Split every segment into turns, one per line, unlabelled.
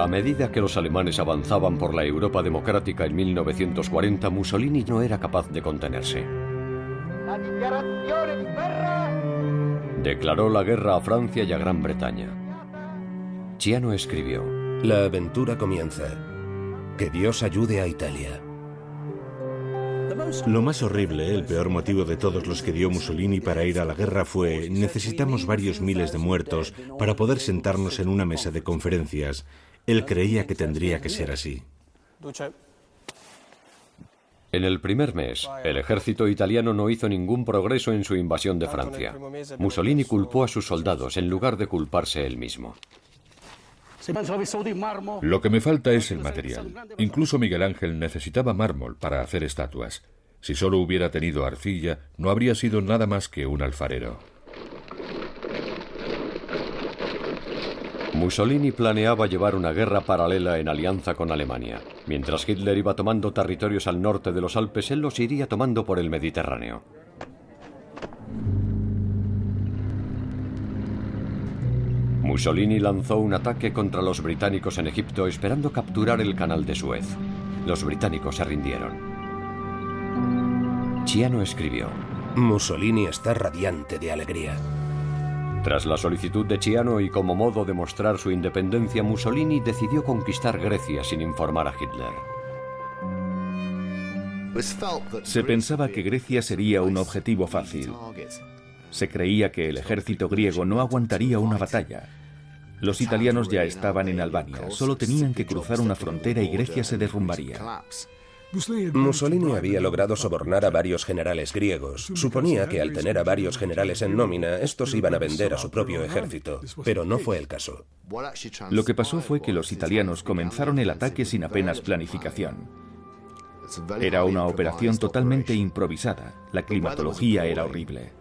A medida que los alemanes avanzaban por la Europa democrática en 1940, Mussolini no era capaz de contenerse. Declaró la guerra a Francia y a Gran Bretaña. Ciano escribió:
La aventura comienza. Que Dios ayude a Italia.
Lo más horrible, el peor motivo de todos los que dio Mussolini para ir a la guerra fue: necesitamos varios miles de muertos para poder sentarnos en una mesa de conferencias. Él creía que tendría que ser así.
En el primer mes, el ejército italiano no hizo ningún progreso en su invasión de Francia. Mussolini culpó a sus soldados en lugar de culparse él mismo.
Lo que me falta es el material. Incluso Miguel Ángel necesitaba mármol para hacer estatuas. Si solo hubiera tenido arcilla, no habría sido nada más que un alfarero.
Mussolini planeaba llevar una guerra paralela en alianza con Alemania. Mientras Hitler iba tomando territorios al norte de los Alpes, él los iría tomando por el Mediterráneo. Mussolini lanzó un ataque contra los británicos en Egipto, esperando capturar el canal de Suez. Los británicos se rindieron. Ciano escribió:
Mussolini está radiante de alegría.
Tras la solicitud de Ciano y como modo de mostrar su independencia, Mussolini decidió conquistar Grecia sin informar a Hitler.
Se pensaba que Grecia sería un objetivo fácil. Se creía que el ejército griego no aguantaría una batalla. Los italianos ya estaban en Albania, solo tenían que cruzar una frontera y Grecia se derrumbaría.
Mussolini había logrado sobornar a varios generales griegos. Suponía que al tener a varios generales en nómina, estos iban a vender a su propio ejército, pero no fue el caso.
Lo que pasó fue que los italianos comenzaron el ataque sin apenas planificación. Era una operación totalmente improvisada. La climatología era horrible.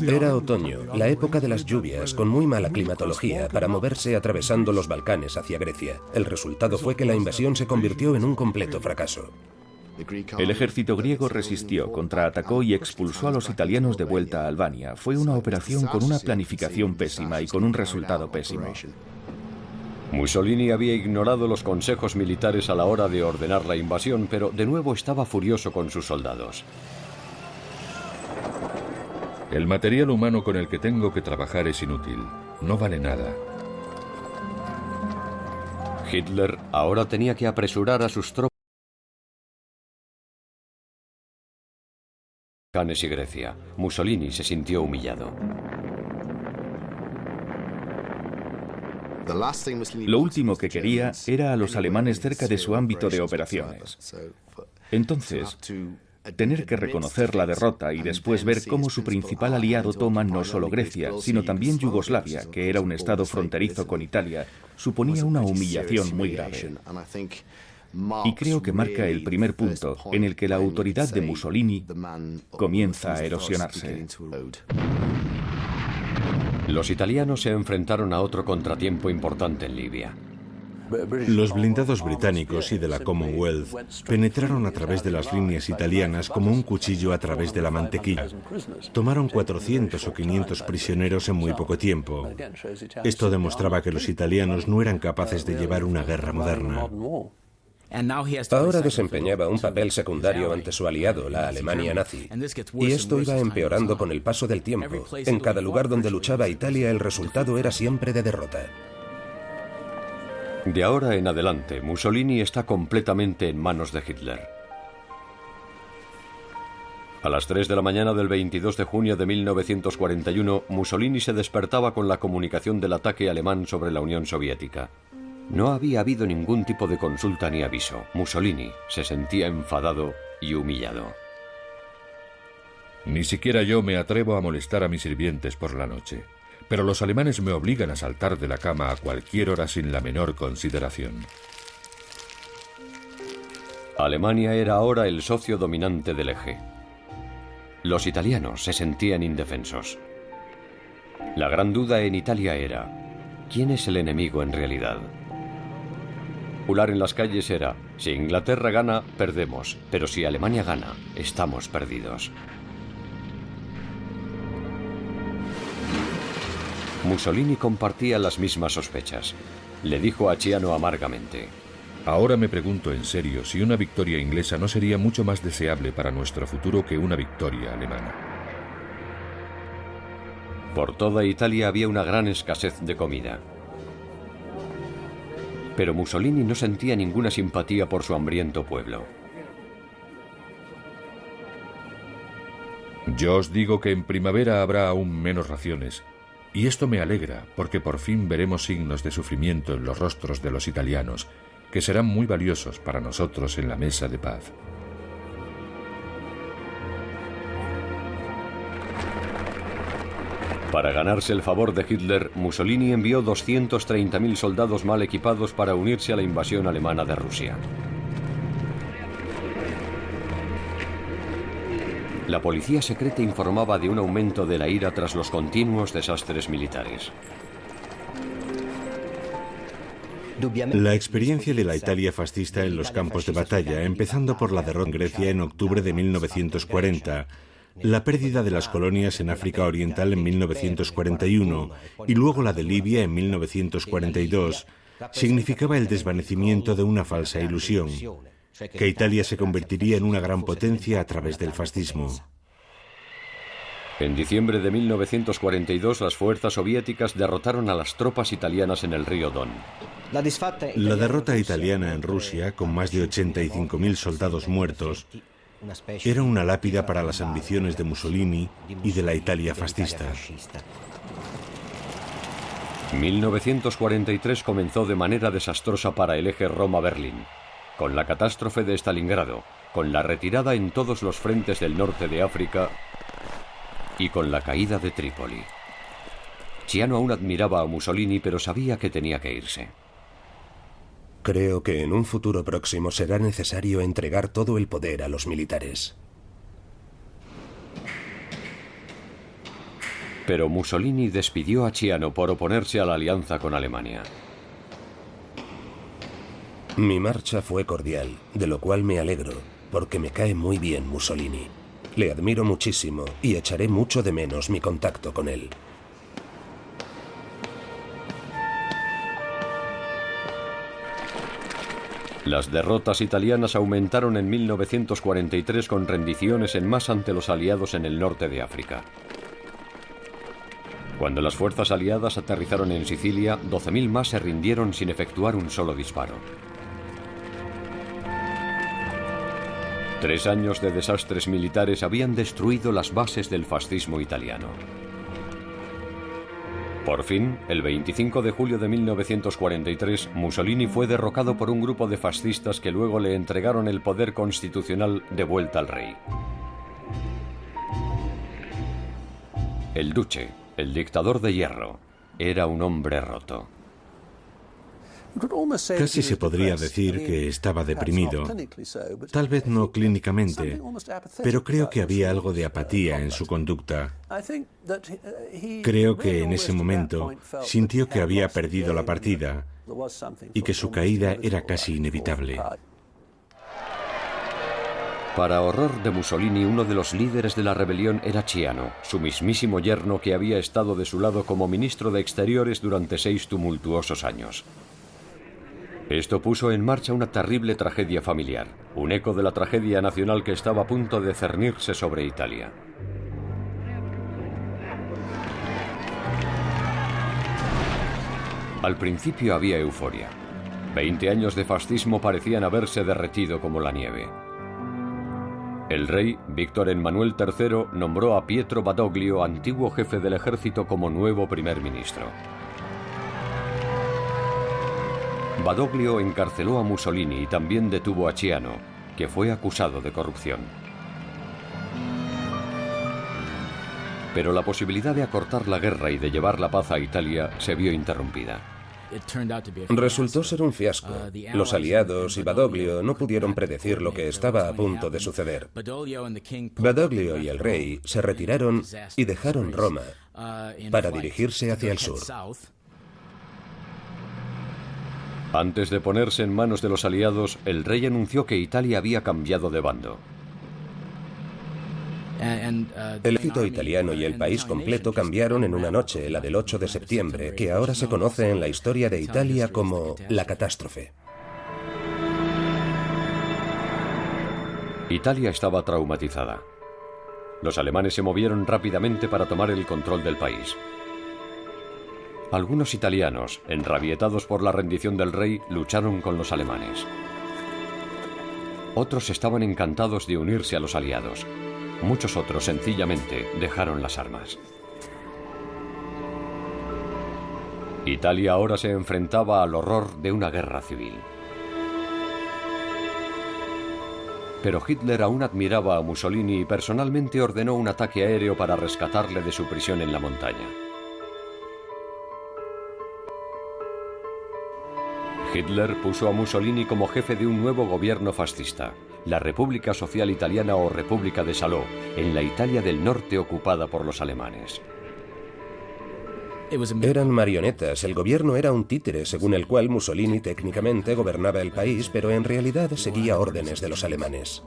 Era otoño, la época de las lluvias, con muy mala climatología para moverse atravesando los Balcanes hacia Grecia. El resultado fue que la invasión se convirtió en un completo fracaso.
El ejército griego resistió, contraatacó y expulsó a los italianos de vuelta a Albania. Fue una operación con una planificación pésima y con un resultado pésimo.
Mussolini había ignorado los consejos militares a la hora de ordenar la invasión, pero de nuevo estaba furioso con sus soldados.
El material humano con el que tengo que trabajar es inútil. No vale nada.
Hitler ahora tenía que apresurar a sus tropas a Balcanes y Grecia. Mussolini se sintió humillado.
Lo último que quería era a los alemanes cerca de su ámbito de operaciones. Entonces, tener que reconocer la derrota y después ver cómo su principal aliado toma no solo Grecia, sino también Yugoslavia, que era un estado fronterizo con Italia, suponía una humillación muy grave. Y creo que marca el primer punto en el que la autoridad de Mussolini comienza a erosionarse.
Los italianos se enfrentaron a otro contratiempo importante en Libia.
Los blindados británicos y de la Commonwealth penetraron a través de las líneas italianas como un cuchillo a través de la mantequilla. Tomaron 400 o 500 prisioneros en muy poco tiempo. Esto demostraba que los italianos no eran capaces de llevar una guerra moderna.
Ahora desempeñaba un papel secundario ante su aliado, la Alemania nazi. Y esto iba empeorando con el paso del tiempo. En cada lugar donde luchaba Italia, el resultado era siempre de derrota.
De ahora en adelante, Mussolini está completamente en manos de Hitler. A las 3 de la mañana del 22 de junio de 1941, Mussolini se despertaba con la comunicación del ataque alemán sobre la Unión Soviética. No había habido ningún tipo de consulta ni aviso. Mussolini se sentía enfadado y humillado.
Ni siquiera yo me atrevo a molestar a mis sirvientes por la noche. Pero los alemanes me obligan a saltar de la cama a cualquier hora sin la menor consideración.
Alemania era ahora el socio dominante del eje. Los italianos se sentían indefensos. La gran duda en Italia era: ¿quién es el enemigo en realidad? Popular en las calles era: si Inglaterra gana, perdemos, pero si Alemania gana, estamos perdidos. Mussolini compartía las mismas sospechas. Le dijo a Chiano amargamente:
ahora me pregunto en serio si una victoria inglesa no sería mucho más deseable para nuestro futuro que una victoria alemana.
Por toda Italia había una gran escasez de comida. Pero Mussolini no sentía ninguna simpatía por su hambriento pueblo.
Yo os digo que en primavera habrá aún menos raciones, y esto me alegra, porque por fin veremos signos de sufrimiento en los rostros de los italianos, que serán muy valiosos para nosotros en la mesa de paz.
Para ganarse el favor de Hitler, Mussolini envió 230.000 soldados mal equipados para unirse a la invasión alemana de Rusia. La policía secreta informaba de un aumento de la ira tras los continuos desastres militares.
La experiencia de la Italia fascista en los campos de batalla, empezando por la derrota en Grecia en octubre de 1940, la pérdida de las colonias en África Oriental en 1941 y luego la de Libia en 1942, significaba el desvanecimiento de una falsa ilusión, que Italia se convertiría en una gran potencia a través del fascismo.
En diciembre de 1942, las fuerzas soviéticas derrotaron a las tropas italianas en el río Don.
La derrota italiana en Rusia, con más de 85.000 soldados muertos, era una lápida para las ambiciones de Mussolini y de la Italia fascista.
1943 comenzó de manera desastrosa para el eje Roma-Berlín, con la catástrofe de Stalingrado, con la retirada en todos los frentes del norte de África y con la caída de Trípoli. Chiano aún admiraba a Mussolini, pero sabía que tenía que irse.
Creo que en un futuro próximo será necesario entregar todo el poder a los militares.
Pero Mussolini despidió a Chiano por oponerse a la alianza con Alemania.
Mi marcha fue cordial, de lo cual me alegro, porque me cae muy bien Mussolini. Le admiro muchísimo y echaré mucho de menos mi contacto con él.
Las derrotas italianas aumentaron en 1943 con rendiciones en masa ante los aliados en el norte de África. Cuando las fuerzas aliadas aterrizaron en Sicilia, 12.000 más se rindieron sin efectuar un solo disparo. 3 años de desastres militares habían destruido las bases del fascismo italiano. Por fin, el 25 de julio de 1943, Mussolini fue derrocado por un grupo de fascistas que luego le entregaron el poder constitucional de vuelta al rey. El Duce, el dictador de hierro, era un hombre roto.
Casi se podría decir que estaba deprimido, tal vez no clínicamente, pero creo que había algo de apatía en su conducta. Creo que en ese momento sintió que había perdido la partida y que su caída era casi inevitable.
Para horror de Mussolini, uno de los líderes de la rebelión era Chiano, su mismísimo yerno que había estado de su lado como ministro de Exteriores durante 6 tumultuosos años. Esto puso en marcha una terrible tragedia familiar, un eco de la tragedia nacional que estaba a punto de cernirse sobre Italia. Al principio había euforia. 20 años de fascismo parecían haberse derretido como la nieve. El rey, Víctor Emmanuel III, nombró a Pietro Badoglio, antiguo jefe del ejército, como nuevo primer ministro. Badoglio encarceló a Mussolini y también detuvo a Chiano, que fue acusado de corrupción. Pero la posibilidad de acortar la guerra y de llevar la paz a Italia se vio interrumpida.
Resultó ser un fiasco. Los aliados y Badoglio no pudieron predecir lo que estaba a punto de suceder. Badoglio y el rey se retiraron y dejaron Roma para dirigirse hacia el sur.
Antes de ponerse en manos de los aliados, el rey anunció que Italia había cambiado de bando.
El ejército italiano y el país completo cambiaron en una noche, la del 8 de septiembre, que ahora se conoce en la historia de Italia como la catástrofe.
Italia estaba traumatizada. Los alemanes se movieron rápidamente para tomar el control del país. Algunos italianos, enrabietados por la rendición del rey, lucharon con los alemanes. Otros estaban encantados de unirse a los aliados. Muchos otros sencillamente dejaron las armas. Italia ahora se enfrentaba al horror de una guerra civil. Pero Hitler aún admiraba a Mussolini y personalmente ordenó un ataque aéreo para rescatarle de su prisión en la montaña. Hitler puso a Mussolini como jefe de un nuevo gobierno fascista, la República Social Italiana o República de Salò, en la Italia del norte ocupada por los alemanes.
Eran marionetas, el gobierno era un títere según el cual Mussolini técnicamente gobernaba el país, pero en realidad seguía órdenes de los alemanes.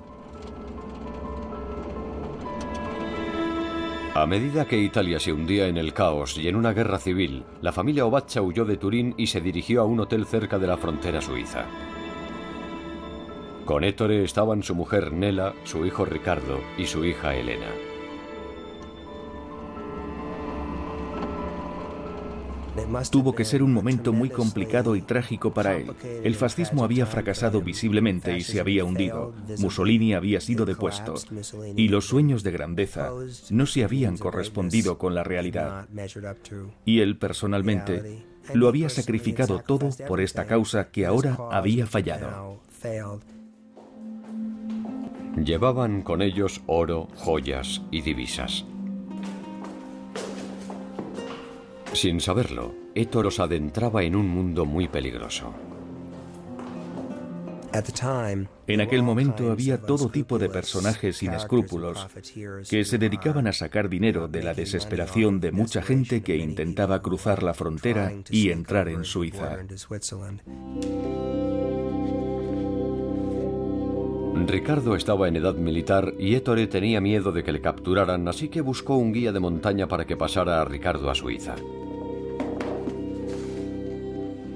A medida que Italia se hundía en el caos y en una guerra civil, la familia Obaccia huyó de Turín y se dirigió a un hotel cerca de la frontera suiza. Con Ettore estaban su mujer Nela, su hijo Ricardo y su hija Elena.
Tuvo que ser un momento muy complicado y trágico para él. El fascismo había fracasado visiblemente y se había hundido. Mussolini había sido depuesto. Y los sueños de grandeza no se habían correspondido con la realidad. Y él, personalmente, lo había sacrificado todo por esta causa que ahora había fallado.
Llevaban con ellos oro, joyas y divisas. Sin saberlo, Ettore los adentraba en un mundo muy peligroso.
En aquel momento había todo tipo de personajes sin escrúpulos que se dedicaban a sacar dinero de la desesperación de mucha gente que intentaba cruzar la frontera y entrar en Suiza.
Ricardo estaba en edad militar y Ettore tenía miedo de que le capturaran, así que buscó un guía de montaña para que pasara a Ricardo a Suiza.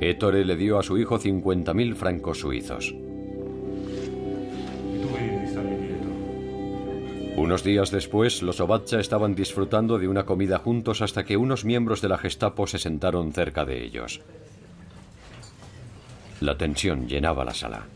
Ettore le dio a su hijo 50.000 francos suizos. Unos días después, los Obaccia estaban disfrutando de una comida juntos hasta que unos miembros de la Gestapo se sentaron cerca de ellos. La tensión llenaba la sala.